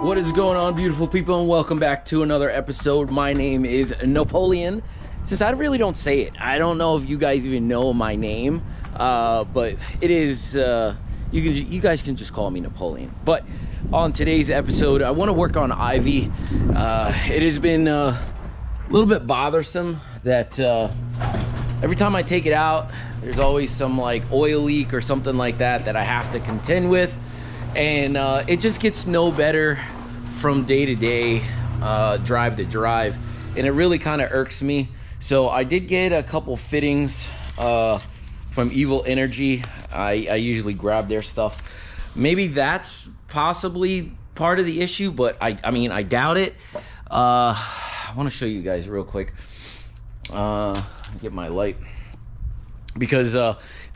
What is going on, beautiful people, and welcome back to another episode. My name is Napoleon. Since I really don't say it, I don't know if you guys even know my name, but it is, you guys can just call me Napoleon. But on today's episode, I want to work on Ivy. It has been a little bit bothersome that every time I take it out, there's always some like oil leak or something like that I have to contend with. And it just gets no better from day to day, drive to drive, and it really kind of irks me. So I did get a couple fittings from Evil Energy. I usually grab their stuff. Maybe that's possibly part of the issue, but I mean, I doubt it. I want to show you guys real quick. Get my light, because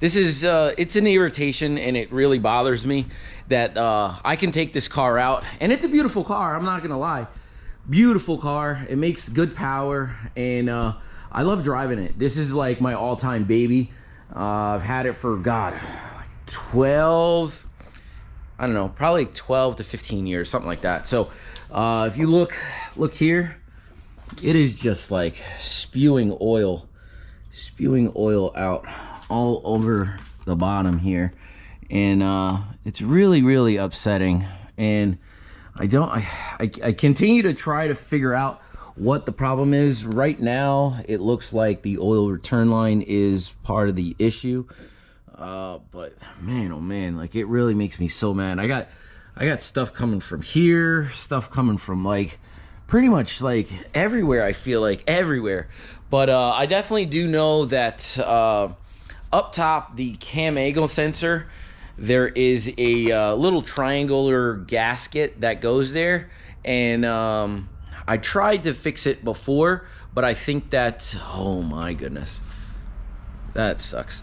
this is it's an irritation, and it really bothers me that I can take this car out, and it's a beautiful car, I'm not gonna lie. Beautiful car, it makes good power, and I love driving it. This is like my all-time baby. I've had it for, God, like 12, I don't know, probably 12 to 15 years, something like that. So if you look here, it is just like spewing oil out all over the bottom here, and it's really upsetting. And I continue to try to figure out what the problem is. Right now it looks like the oil return line is part of the issue, but man, oh man, like it really makes me so mad. I got stuff coming from here, stuff coming from like pretty much like everywhere. I feel like everywhere. But I definitely do know that up top, the cam angle sensor, there is a little triangular gasket that goes there. And I tried to fix it before, but I think that, oh my goodness, that sucks.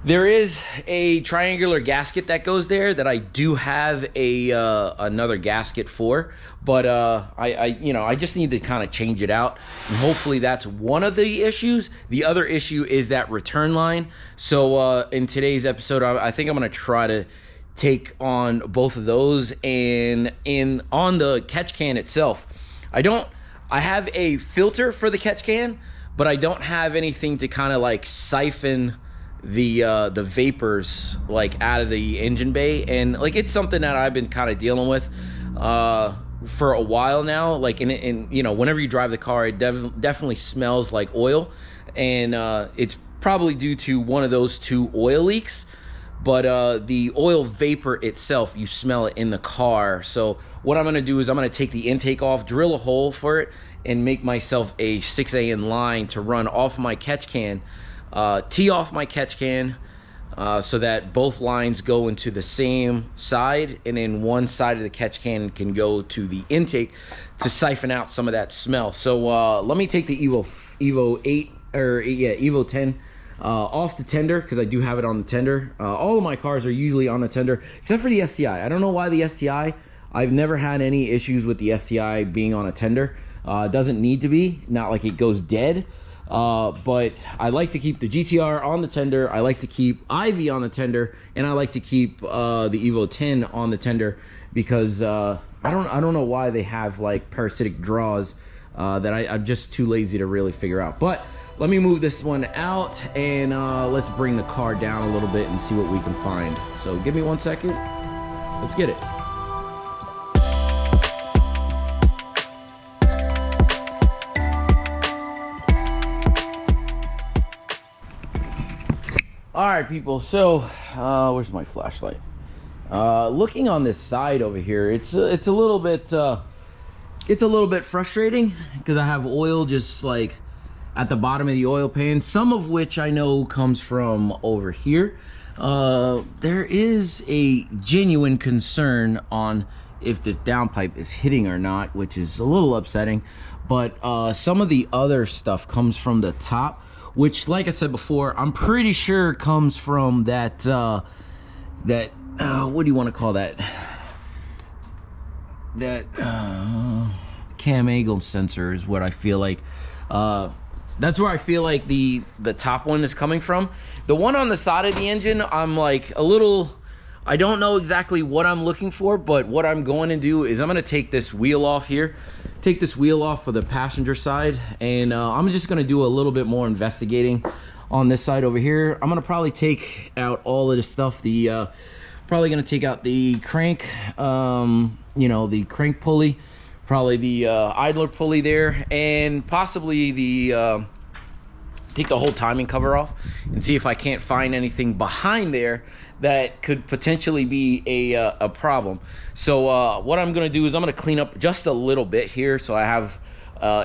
There is a triangular gasket that goes there that I do have another gasket for, but I just need to kind of change it out, and hopefully that's one of the issues. The other issue is that return line. So in today's episode, I think I'm gonna try to take on both of those, and on the catch can itself, I have a filter for the catch can, but I don't have anything to kind of like siphon the vapors like out of the engine bay. And like it's something that I've been kind of dealing with for a while now. Like in you know, whenever you drive the car, it definitely smells like oil, and it's probably due to one of those two oil leaks. But the oil vapor itself, you smell it in the car. So what I'm gonna do is I'm gonna take the intake off, drill a hole for it, and make myself a 6AN line to run off my catch can. Tee off my catch can so that both lines go into the same side, and then one side of the catch can go to the intake to siphon out some of that smell. So let me take the Evo 10 off the tender, because I do have it on the tender. All of my cars are usually on the tender except for the STI. I don't know why the STI. I've never had any issues with the STI being on a tender. It doesn't need to be, not like it goes dead. But I like to keep the GTR on the tender. I like to keep Ivy on the tender, and I like to keep the Evo 10 on the tender, because I don't know why they have like parasitic draws that I'm just too lazy to really figure out. But let me move this one out, and let's bring the car down a little bit and see what we can find. So give me 1 second. Let's get it. All right, people, so where's my flashlight? Looking on this side over here, it's a little bit frustrating, because I have oil just like at the bottom of the oil pan, some of which I know comes from over here. There is a genuine concern on if this downpipe is hitting or not, which is a little upsetting. But some of the other stuff comes from the top, which, like I said before, I'm pretty sure comes from that what do you want to call that? That cam angle sensor is what I feel like. That's where I feel like the top one is coming from. The one on the side of the engine, I'm like a little I don't know exactly what I'm looking for, but what I'm going to do is I'm going to take this wheel off here, take this wheel off for the passenger side, and I'm just going to do a little bit more investigating on this side over here. I'm going to probably take out all of this stuff. Probably going to take out the crank, you know, the crank pulley, probably the idler pulley there, and possibly the take the whole timing cover off and see if I can't find anything behind there that could potentially be a problem. So what I'm gonna do is I'm gonna clean up just a little bit here so I have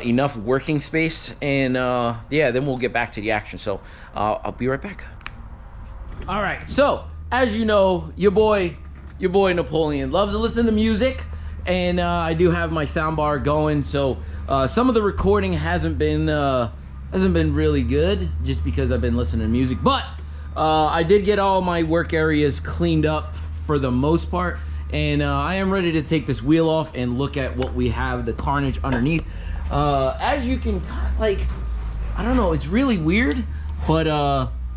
enough working space, and yeah, then we'll get back to the action. So I'll be right back. All right, so as you know, your boy Napoleon loves to listen to music, and I do have my soundbar going, so some of the recording hasn't been really good just because I've been listening to music, but I did get all my work areas cleaned up for the most part, and I am ready to take this wheel off and look at what we have, the carnage underneath. As you can, like, I don't know, it's really weird, but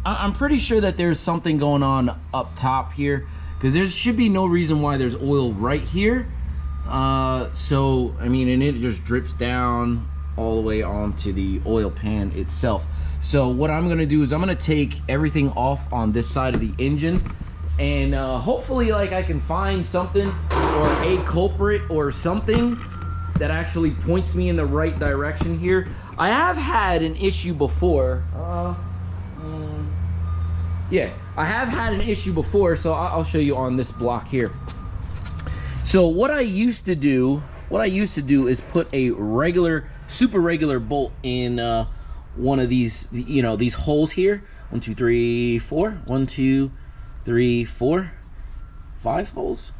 I'm pretty sure that there's something going on up top here, because there should be no reason why there's oil right here. So I mean, and it just drips down all the way onto the oil pan itself. So what I'm gonna do is I'm gonna take everything off on this side of the engine, and hopefully, like, I can find something or a culprit or something that actually points me in the right direction here. I have had an issue before. Yeah, I have had an issue before, so I'll show you on this block here. So what I used to do is put a super regular bolt in one of these, you know, these holes here. 1, 2, 3, 4. 1, 2, 3, 4, 5 holes,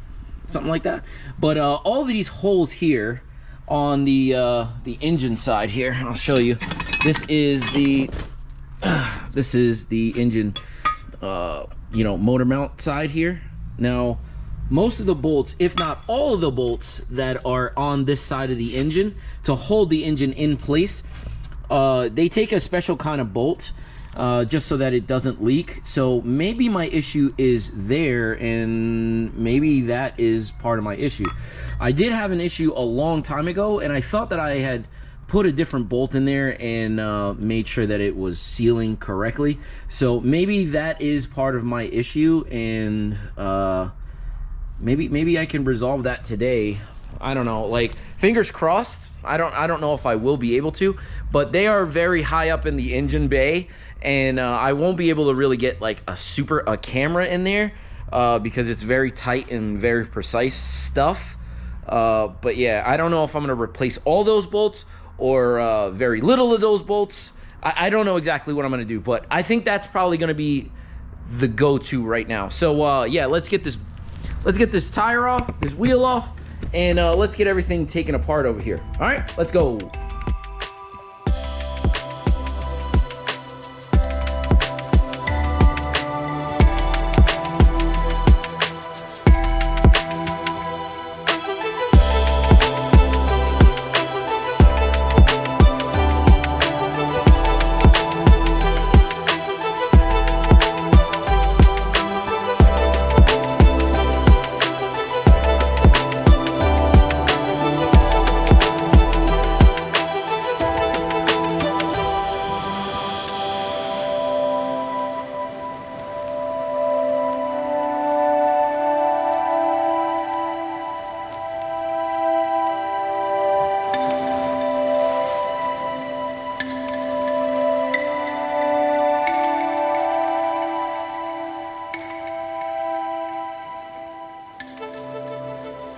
something like that. But all of these holes here on the engine side here, I'll show you. This is the engine, you know, motor mount side here. Now, most of the bolts, if not all of the bolts that are on this side of the engine to hold the engine in place, they take a special kind of bolt just so that it doesn't leak. So maybe my issue is there, and maybe that is part of my issue. I did have an issue a long time ago, and I thought that I had put a different bolt in there and made sure that it was sealing correctly. So maybe that is part of my issue, and maybe I can resolve that today. I don't know, like, fingers crossed. I don't know if I will be able to, but they are very high up in the engine bay, and I won't be able to really get like a camera in there because it's very tight and very precise stuff. But yeah, I don't know if I'm gonna replace all those bolts or very little of those bolts. I don't know exactly what I'm gonna do, but I think that's probably gonna be the go-to right now. So yeah, let's get this tire off, this wheel off, and let's get everything taken apart over here. All right, let's go.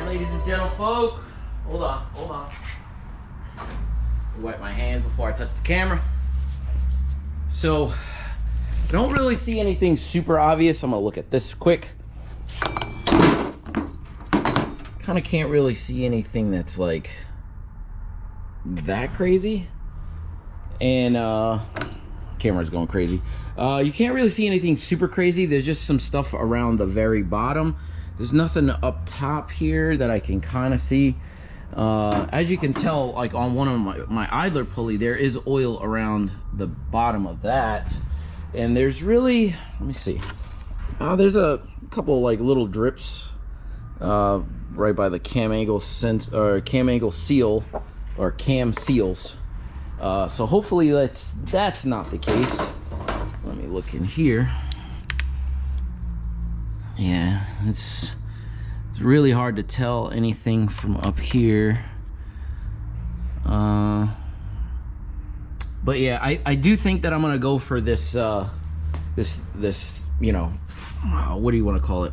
Ladies and gentlefolk, hold on. Wipe my hand before I touch the camera. So, I don't really see anything super obvious. I'm gonna look at this quick. Kind of can't really see anything that's like that crazy. And camera's going crazy. You can't really see anything super crazy. There's just some stuff around the very bottom. There's nothing up top here that I can kind of see. As you can tell, like on one of my idler pulley, there is oil around the bottom of that. And there's really, let me see. There's a couple like little drips right by the cam angle seal or cam seals. So hopefully that's not the case. Let me look in here. Yeah, it's really hard to tell anything from up here. But yeah, I do think that I'm gonna go for this this you know, what do you want to call it,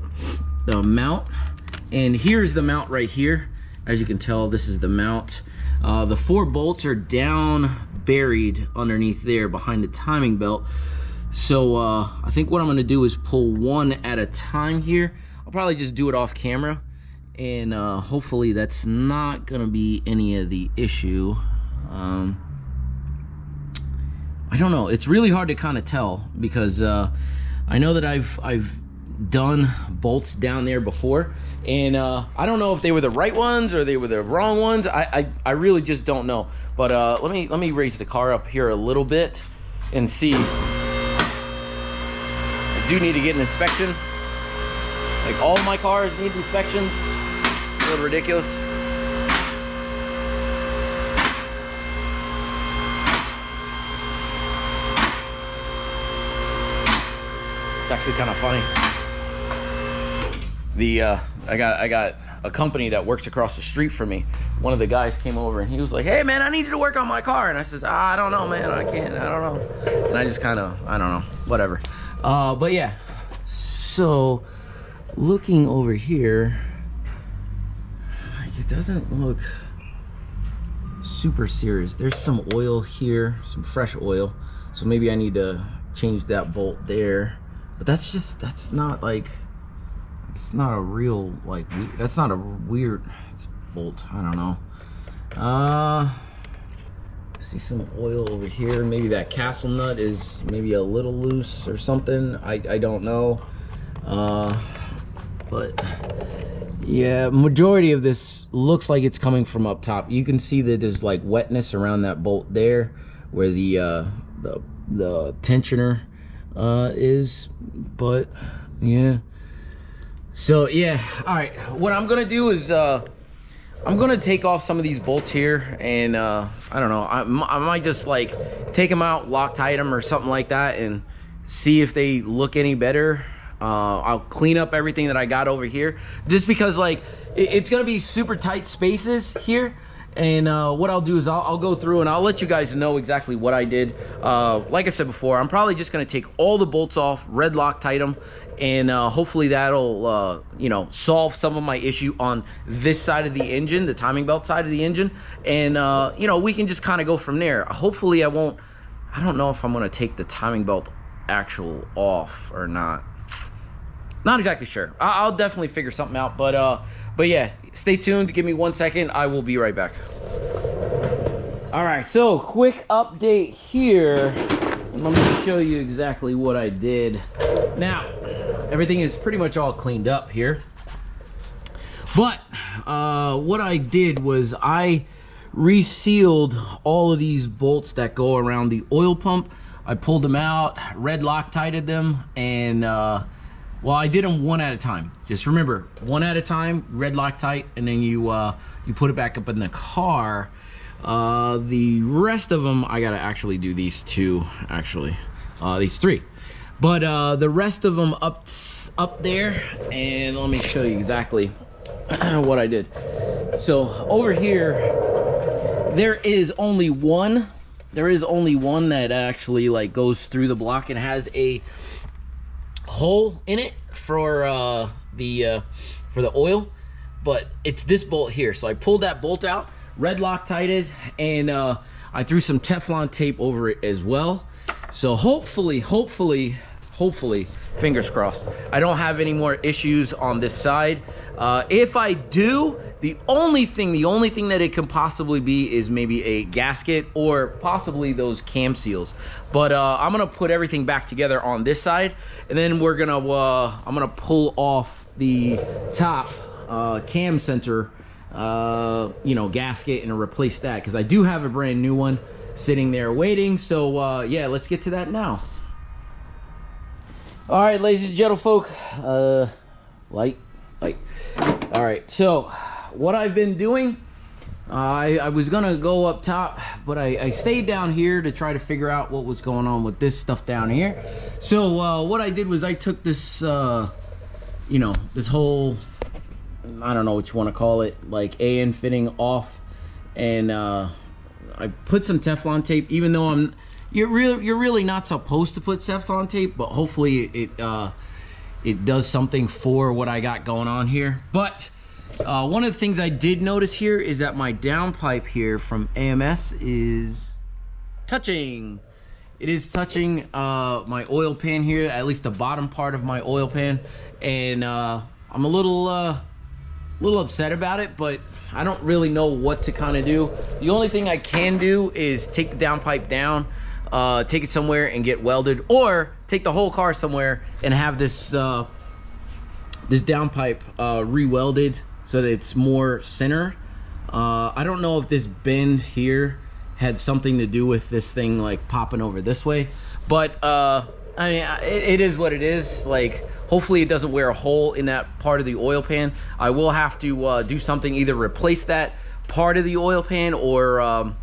the mount. And here's the mount right here. As you can tell, this is the mount. The 4 bolts are down buried underneath there behind the timing belt. So I think what I'm gonna do is pull one at a time here. I'll probably just do it off camera, and hopefully that's not gonna be any of the issue. I don't know, it's really hard to kind of tell because I know that I've done bolts down there before, and I don't know if they were the right ones or they were the wrong ones. I really just don't know. But let me raise the car up here a little bit and see. I do need to get an inspection. Like, all of my cars need inspections. A little ridiculous. It's actually kind of funny. I got a company that works across the street from me. One of the guys came over and he was like, "Hey man, I need you to work on my car." And I says, "I don't know, man, I can't, I don't know." And I just kind of, I don't know, whatever. But yeah, so looking over here, it doesn't look super serious. There's some oil here, some fresh oil. So maybe I need to change that bolt there. But that's not like, it's not a real, like, that's not a weird bolt. I don't know. See some oil over here. Maybe that castle nut is maybe a little loose or something. I don't know. But yeah, majority of this looks like it's coming from up top. You can see that there's like wetness around that bolt there where the tensioner is. But yeah, so yeah, all right, what I'm gonna do is I'm gonna take off some of these bolts here, and I don't know, I might just like take them out, Loctite them or something like that, and see if they look any better. I'll clean up everything that I got over here, just because like it's gonna be super tight spaces here. And what I'll do is I'll go through and I'll let you guys know exactly what I did. Like I said before, I'm probably just going to take all the bolts off, red Loctite them, and hopefully that'll you know, solve some of my issue on this side of the engine, the timing belt side of the engine. And you know, we can just kind of go from there. Hopefully I don't know if I'm going to take the timing belt actual off or not. Not exactly sure. I'll definitely figure something out. But yeah, stay tuned. Give me 1 second. I will be right back. All right, so quick update here. And let me show you exactly what I did. Now, everything is pretty much all cleaned up here. But what I did was I resealed all of these bolts that go around the oil pump. I pulled them out, red Loctited them, and well, I did them one at a time. Just remember, one at a time, red Loctite, and then you put it back up in the car. The rest of them, I gotta actually do these two, actually, these three. But the rest of them up there, and let me show you exactly what I did. So over here, there is only one that actually like goes through the block and has a hole in it for the oil, but it's this bolt here. So I pulled that bolt out, red Loctited, and I threw some Teflon tape over it as well. So hopefully, fingers crossed, I don't have any more issues on this side. If I do, the only thing that it can possibly be is maybe a gasket or possibly those cam seals. But I'm gonna put everything back together on this side, and then we're gonna I'm gonna pull off the top cam center you know, gasket and replace that, because I do have a brand new one sitting there waiting. So yeah, let's get to that now. All right, ladies and gentlefolk, light. All right, so what I've been doing, I was gonna go up top, but I stayed down here to try to figure out what was going on with this stuff down here. So what I did was I took this, you know, this whole, I don't know what you want to call it, like AN fitting off, and I put some Teflon tape, even though you're really not supposed to put Teflon tape, but hopefully it does something for what I got going on here. But one of the things I did notice here is that my downpipe here from AMS is touching. It is touching my oil pan here, at least the bottom part of my oil pan, and I'm a little upset about it, but I don't really know what to kind of do. The only thing I can do is take the downpipe down, take it somewhere and get welded, or take the whole car somewhere and have this this downpipe re-welded so that it's more center. I don't know if this bend here had something to do with this thing like popping over this way, but I mean, it is what it is. Like, hopefully it doesn't wear a hole in that part of the oil pan. I will have to do something, either replace that part of the oil pan or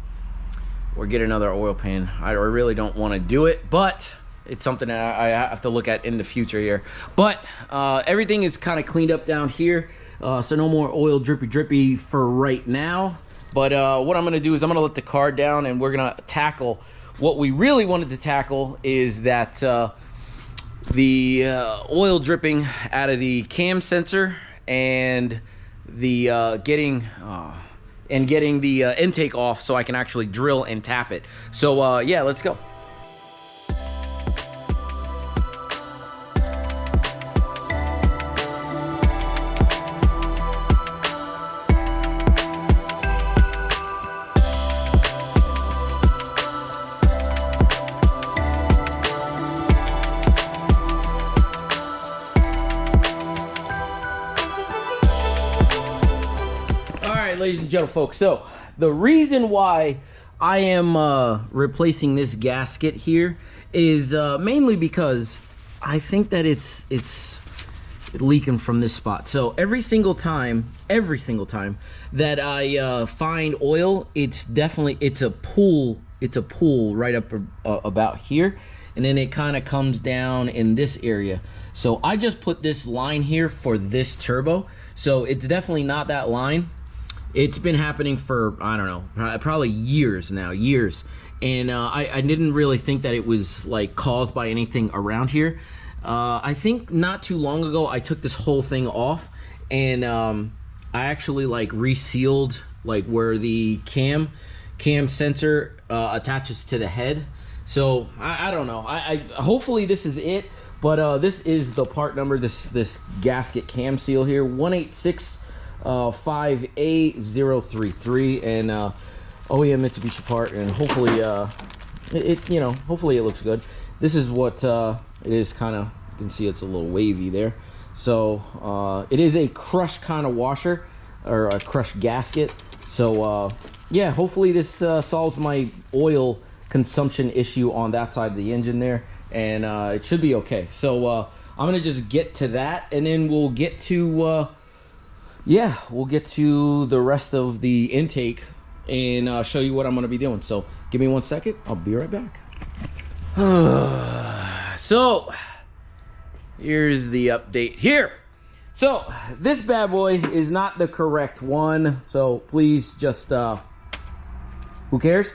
get another oil pan. I really don't want to do it, but it's something that I have to look at in the future here. But everything is kind of cleaned up down here, so no more oil drippy for right now. But what I'm going to do is I'm going to let the car down, and we're going to tackle what we really wanted to tackle, is that the oil dripping out of the cam sensor and the getting the intake off so I can actually drill and tap it. So yeah, let's go. Ladies and gentlemen, folks, so the reason why I am replacing this gasket here is mainly because I think that it's leaking from this spot. So every single time that I find oil, it's a pool right up about here, and then it kind of comes down in this area. So I just put this line here for this turbo, so it's definitely not that line. It's been happening for, I don't know, probably years now, and I didn't really think that it was like caused by anything around here. I think not too long ago I took this whole thing off, and I actually like resealed like where the cam sensor attaches to the head. So I don't know. I hopefully this is it, but this is the part number. This gasket cam seal here, 186. 5A033, and OEM Mitsubishi part, and hopefully hopefully it looks good. This is what it is. Kind of, you can see it's a little wavy there. So it is a crush kind of washer, or a crush gasket. So yeah, hopefully this solves my oil consumption issue on that side of the engine there, and it should be okay. So I'm gonna just get to that, and then we'll get to yeah, we'll get to the rest of the intake and show you what I'm going to be doing. So give me 1 second. I'll be right back. So here's the update here. So this bad boy is not the correct one, so please just who cares?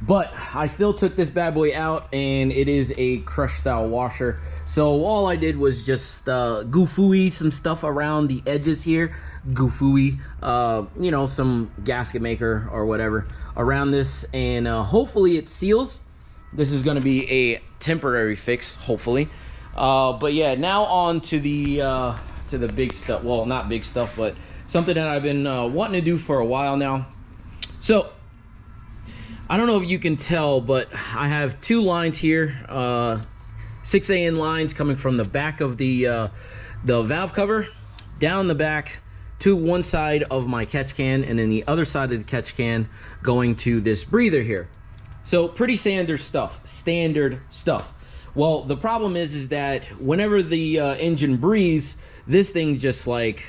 But I still took this bad boy out, and it is a crush style washer. So all I did was just goofooey some stuff around the edges here. Goofooey, you know, some gasket maker or whatever around this, and hopefully it seals. This is going to be a temporary fix, hopefully. But yeah, now on to the big stuff. Well, not big stuff, but something that I've been wanting to do for a while now. So I don't know if you can tell, but I have two lines here, 6 AN lines coming from the back of the valve cover, down the back to one side of my catch can, and then the other side of the catch can going to this breather here. So pretty standard stuff, Well, the problem is that whenever the engine breathes, this thing just like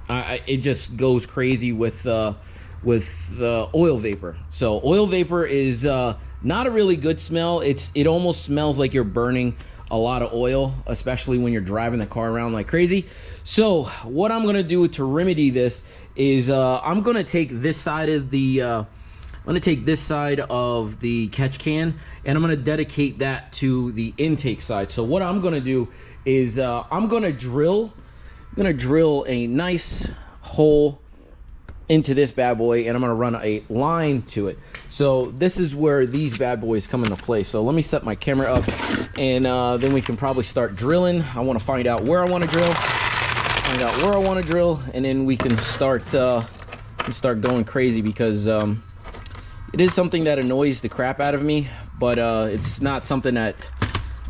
it just goes crazy with the oil vapor. So oil vapor is not a really good smell. It almost smells like you're burning a lot of oil, especially when you're driving the car around like crazy. So what I'm gonna do to remedy this is I'm gonna take this side of the catch can, and I'm gonna dedicate that to the intake side. So what I'm gonna do is I'm gonna drill a nice hole into this bad boy, and I'm gonna run a line to it. So this is where these bad boys come into play. So let me set my camera up, and then we can probably start drilling. I want to find out where I want to drill, and then we can start going crazy, because it is something that annoys the crap out of me, but it's not something that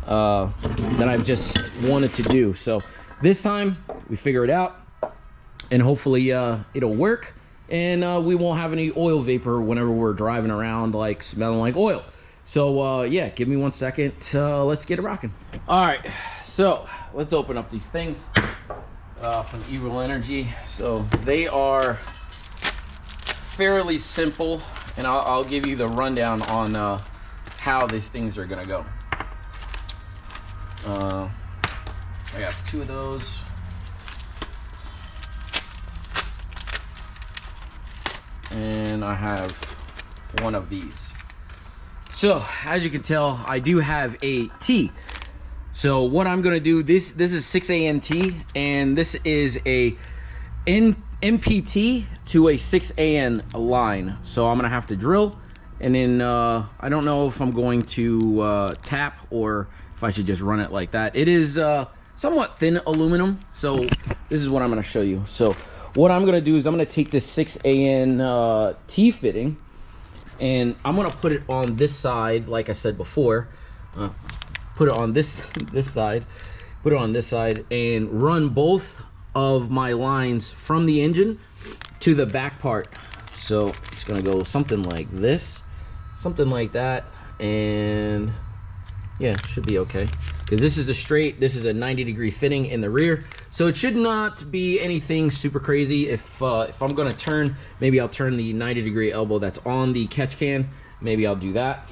I've just wanted to do. So this time we figure it out, and hopefully it'll work, and we won't have any oil vapor whenever we're driving around like smelling like oil. So yeah, give me 1 second. Let's get it rocking. All right, so let's open up these things from Evil Energy. So they are fairly simple, and I'll give you the rundown on how these things are gonna go. I got 2 of those. And I have 1 of these. So as you can tell, I do have a T. So what I'm gonna do, this is 6ANT, and this is a MPT to a 6AN line. So I'm gonna have to drill, and then I don't know if I'm going to tap or if I should just run it like that. It is somewhat thin aluminum, so this is what I'm gonna show you. So what I'm gonna do is I'm gonna take this 6AN T fitting, and I'm gonna put it on this side, like I said before. Put it on this side, and run both of my lines from the engine to the back part. So it's gonna go something like this, something like that, and yeah, should be okay, because this is a straight, this is a 90-degree fitting in the rear, so it should not be anything super crazy. If I'm gonna turn, maybe I'll turn the 90-degree elbow that's on the catch can, maybe I'll do that.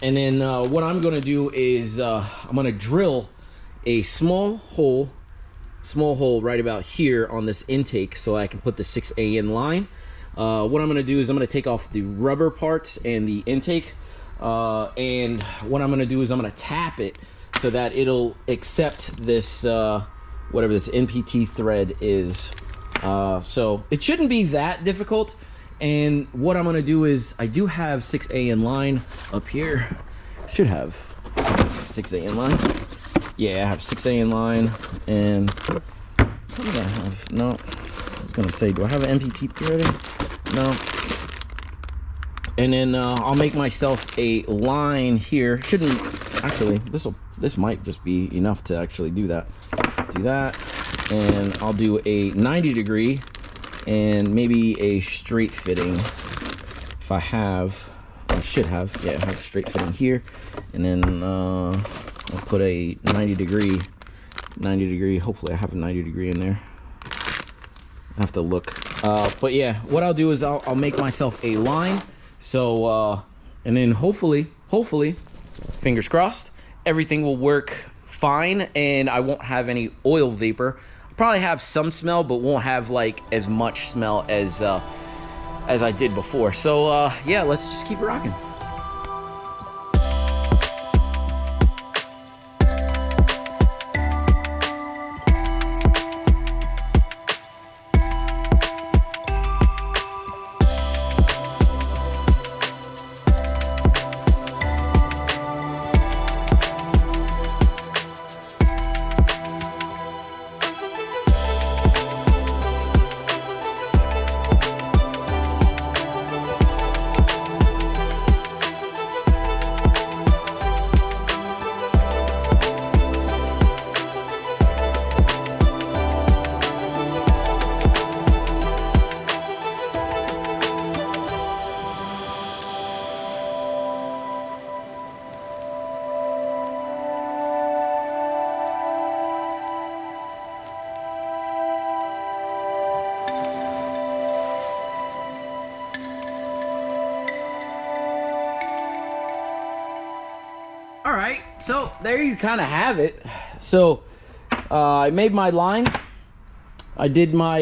And then what I'm gonna do is I'm gonna drill a small hole right about here on this intake, so I can put the 6AN line. What I'm gonna do is I'm gonna take off the rubber parts and the intake, and what I'm gonna do is I'm gonna tap it so that it'll accept this whatever this NPT thread is. So it shouldn't be that difficult. And what I'm gonna do is, I do have 6AN line up here. Should have 6AN line. Yeah, I have 6AN line, and what do I have? No, I was gonna say, do I have an MPT thread? No. And then I'll make myself a line here. Shouldn't actually. This might just be enough to actually do that. Do that, and I'll do a 90-degree and maybe a straight fitting. If I have, I should have. Yeah, I have a straight fitting here, and then I'll put a 90-degree. Hopefully, I have a 90-degree in there. I have to look. But yeah, what I'll do is I'll make myself a line. So and then hopefully, fingers crossed, everything will work fine, and I won't have any oil vapor. I'll probably have some smell, but won't have like as much smell as I did before. So yeah, let's just keep it rocking. right, so there you kind of have it. So I made my line. I did my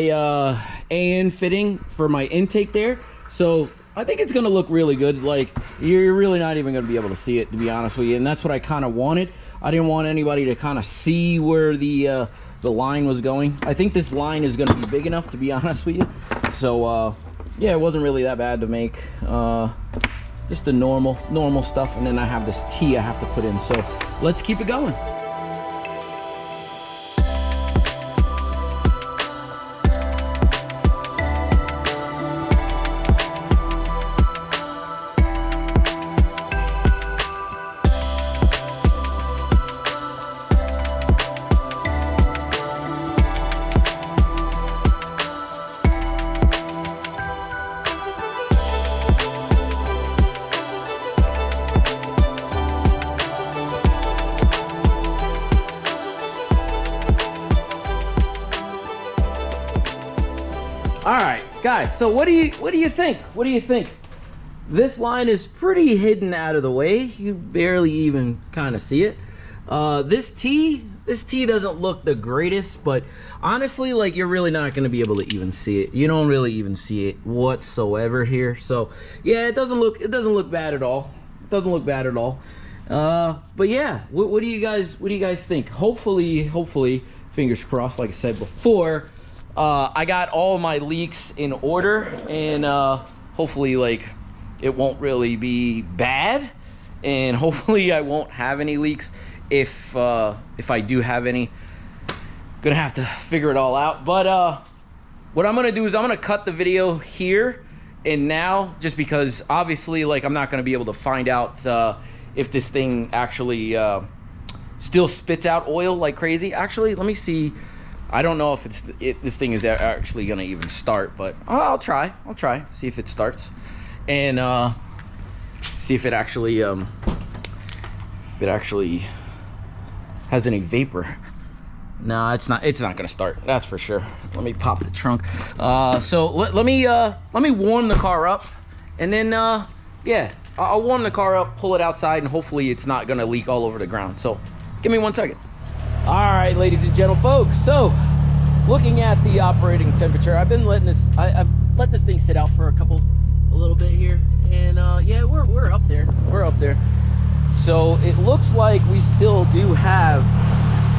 AN fitting for my intake there. So I think it's gonna look really good. Like, you're really not even gonna be able to see it, to be honest with you. And that's what I kind of wanted. I didn't want anybody to kind of see where the line was going. I think this line is gonna be big enough, to be honest with you. So yeah, it wasn't really that bad to make. Just the normal stuff. And then I have this T I have to put in. So let's keep it going. All right, guys, so what do you think? What do you think? This line is pretty hidden out of the way. You barely even kind of see it. This T doesn't look the greatest, but honestly, like, you're really not going to be able to even see it. You don't really even see it whatsoever here. So yeah, it doesn't look bad at all. It doesn't look bad at all. But yeah, what do you guys think? Hopefully, fingers crossed, like I said before, I got all my leaks in order, and hopefully, like, it won't really be bad, and hopefully I won't have any leaks. If I do have any, gonna have to figure it all out. But what I'm gonna do is I'm gonna cut the video here and now, just because obviously, like, I'm not gonna be able to find out if this thing actually still spits out oil like crazy. Actually, let me see. I don't know if this thing is actually gonna even start, but I'll try. See if it starts, and see if it actually has any vapor. No, it's not gonna start. That's for sure. Let me pop the trunk. So let me warm the car up, and then yeah, I'll warm the car up, pull it outside, and hopefully it's not gonna leak all over the ground. So give me 1 second. All right, ladies and gentle folks, so looking at the operating temperature, I've let this thing sit out for a little bit here, and yeah, we're up there. So it looks like we still do have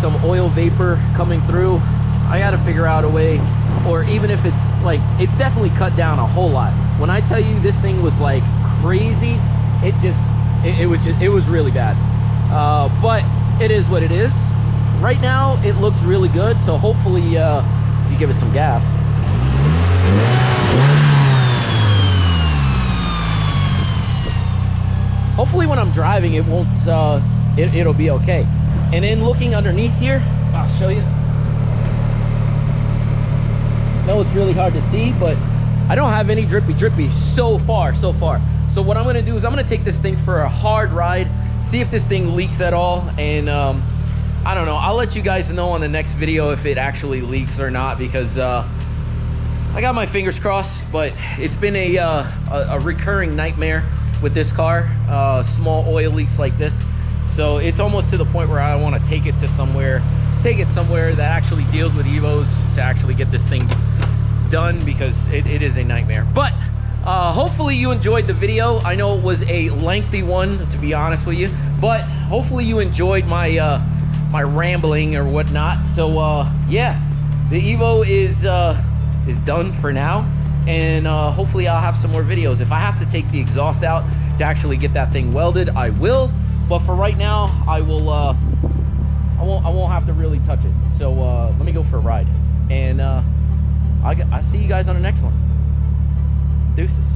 some oil vapor coming through. I gotta figure out a way, or even if it's like, it's definitely cut down a whole lot. When I tell you this thing was like crazy, it was really bad. But it is what it is. Right now it looks really good, so hopefully if you give it some gas. Hopefully when I'm driving it won't it'll be okay. And then looking underneath here, I'll show you. No, it's really hard to see, but I don't have any drippy so far. So what I'm gonna do is I'm gonna take this thing for a hard ride, see if this thing leaks at all, and I don't know, I'll let you guys know on the next video if it actually leaks or not, because I got my fingers crossed, but it's been a recurring nightmare with this car, small oil leaks like this. So it's almost to the point where I want to take it somewhere that actually deals with Evos to actually get this thing done, because it is a nightmare. But hopefully you enjoyed the video. I know it was a lengthy one, to be honest with you, but hopefully you enjoyed my my rambling or whatnot. So yeah, the Evo is done for now, and hopefully I'll have some more videos. If I have to take the exhaust out to actually get that thing welded, I will. But for right now, I won't have to really touch it. So let me go for a ride, and I see you guys on the next one. Deuces.